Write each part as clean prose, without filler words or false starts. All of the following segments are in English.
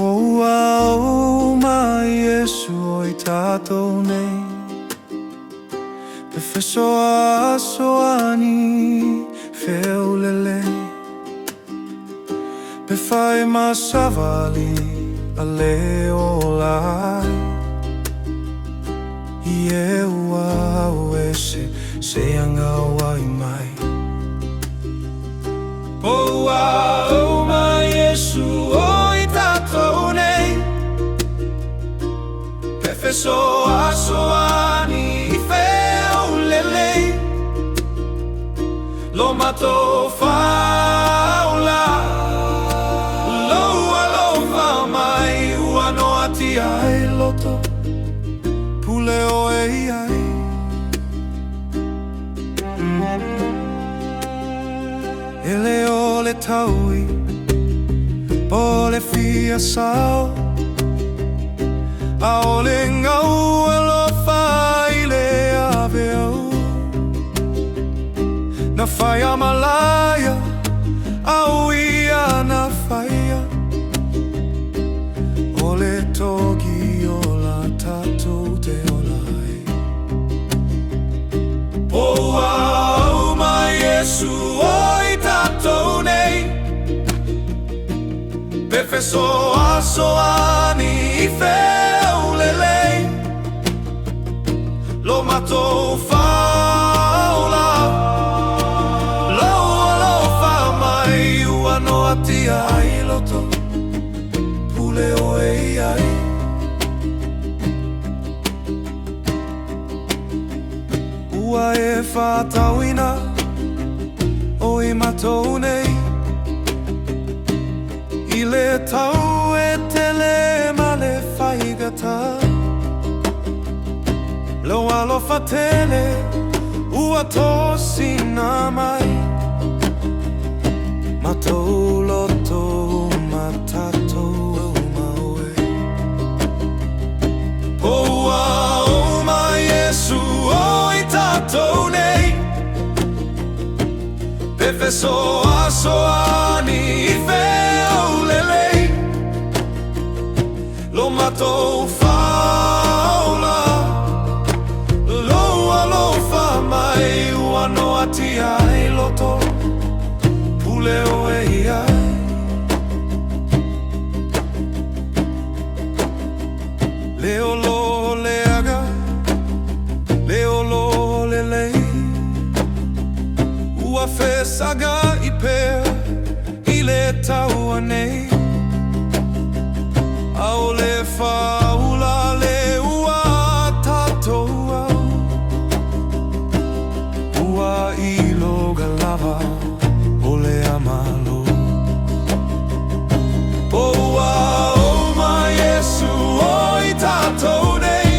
Poua o ma Iesu o I tatou nei Pe fesoa soani feu lele Pe fai masavali a leo lai I ua o ese se anga wai mai Poua o ma Iesu o I tatou nei Pe fesoa soani feu lele Lo matou faula Loa loa mai ua no ati ai loto Pule o ei ai Ele o le taui Po le fia sao A o le ngau e lo fai le ave au Na fai a malaya Au ia na faia O le togi o la tatou te olai Poua o ma Iesu o I tatou nei Pe fesoa soani I feu lelei Lo matou faula Loa loa mai ua no ati ai loto Pule o ei ai Ua e whātauina o I matou nei I le tau e tele ma le whaigata Lo alofa tele ua tosina mai Matou loto ma tatou maue Poua o ma Iesu o I tatou nei Pe fesoa soani I feu lelei Lo matou faula Loa loa mai ua no ati ai loto Pule o ei ai Leo lo le aga Leo lo le lei Ua fesaga I pea I le taua nei Au le faula le ua tatou au Ua I loga lava o le amalo Poua o ma Iesu o I tatou nei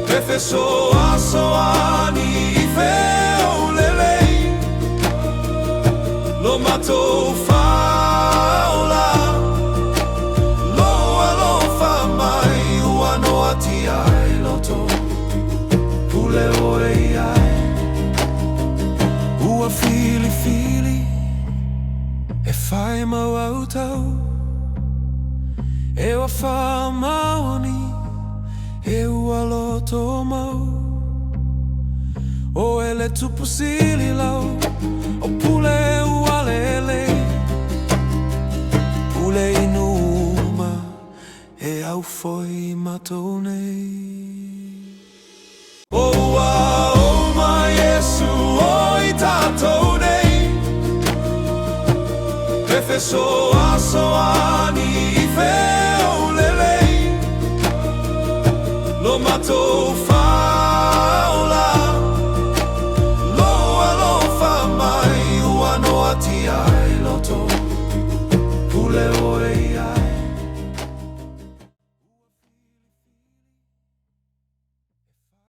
Pe fesoa soani I feu lelei Lo matou faula Loa loa mai ua no ati ai loto Pule o ei ai Ua fili fili E fai mau au tau E ua wha maoni E ua loto mau O ele tupu sili lau O pule ua lele Pule inuma E au foi matou nei Poua o ma Iesu o I tatou nei Pe fesoa soani I feu lelei Lo matou